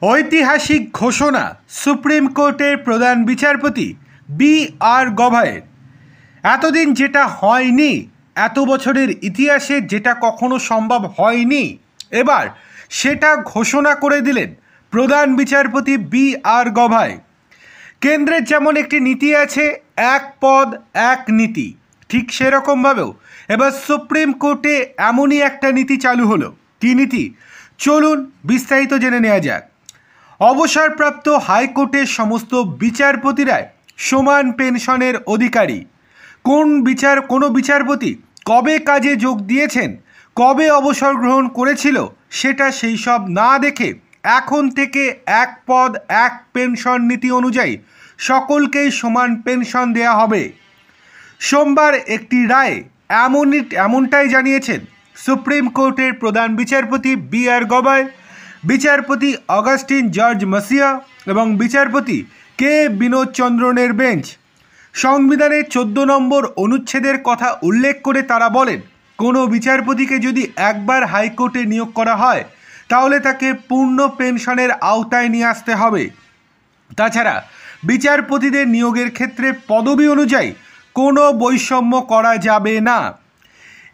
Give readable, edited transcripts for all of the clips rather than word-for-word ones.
ঐতিহাসিক ঘোষণা সুপ্রিম কোর্টের প্রধান বিচারপতি বি.আর. গভাইয়ের। এতদিন যেটা হয়নি, এত বছরের ইতিহাসে যেটা কখনো সম্ভব হয়নি, এবার সেটা ঘোষণা করে দিলেন প্রধান বিচারপতি বি.আর. গভাই। কেন্দ্রের যেমন একটি নীতি আছে, এক পদ এক নীতি, ঠিক সেরকমভাবেও এবার সুপ্রিম কোর্টে এমনই একটা নীতি চালু হলো। কী নীতি? চলুন বিস্তারিত জেনে নেওয়া যাক। অবসরপ্রাপ্ত হাইকোর্টের সমস্ত বিচারপতিরাই সমান পেনশনের অধিকারী। কোনো বিচারপতি কবে কাজে যোগ দিয়েছেন, কবে অবসর গ্রহণ করেছিল, সেটা সেই সব না দেখে এখন থেকে এক পদ এক পেনশন নীতি অনুযায়ী সকলকেই সমান পেনশন দেয়া হবে। সোমবার একটি রায়ে এমনটাই জানিয়েছেন সুপ্রিম কোর্টের প্রধান বিচারপতি বি.আর. গভাই, বিচারপতি অগাস্টিন জর্জ মাসিয়া এবং বিচারপতি কে বিনোদ চন্দ্রনের বেঞ্চ। সংবিধানের 14 নম্বর অনুচ্ছেদের কথা উল্লেখ করে তারা বলেন, কোনো বিচারপতিকে যদি একবার হাইকোর্টে নিয়োগ করা হয় তাহলে তাকে পূর্ণ পেনশনের আওতায় নিয়ে আসতে হবে। তাছাড়া বিচারপতিদের নিয়োগের ক্ষেত্রে পদবি অনুযায়ী কোনো বৈষম্য করা যাবে না।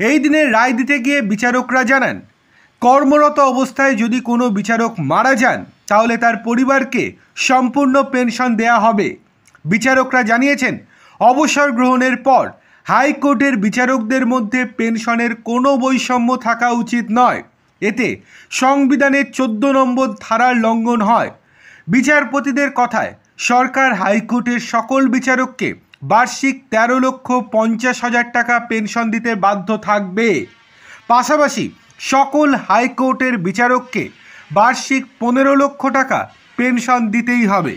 এই দিনের রায় দিতে গিয়ে বিচারকরা জানান, কর্মরত অবস্থায় যদি কোনো বিচারক মারা যান তাহলে তার পরিবারকে সম্পূর্ণ পেনশন দেয়া হবে। বিচারকরা জানিয়েছেন, অবসর গ্রহণের পর হাইকোর্টের বিচারকদের মধ্যে পেনশনের কোনো বৈষম্য থাকা উচিত নয়। এতে সংবিধানের 14 নম্বর ধারার লঙ্ঘন হয়। বিচারপতিদের কথায় সরকার হাইকোর্টের সকল বিচারককে বার্ষিক 13,50,000 টাকা পেনশন দিতে বাধ্য থাকবে। পাশাপাশি সকল হাইকোর্টের বিচারককে বার্ষিক 15 লক্ষ টাকা পেনশন দিতেই হবে।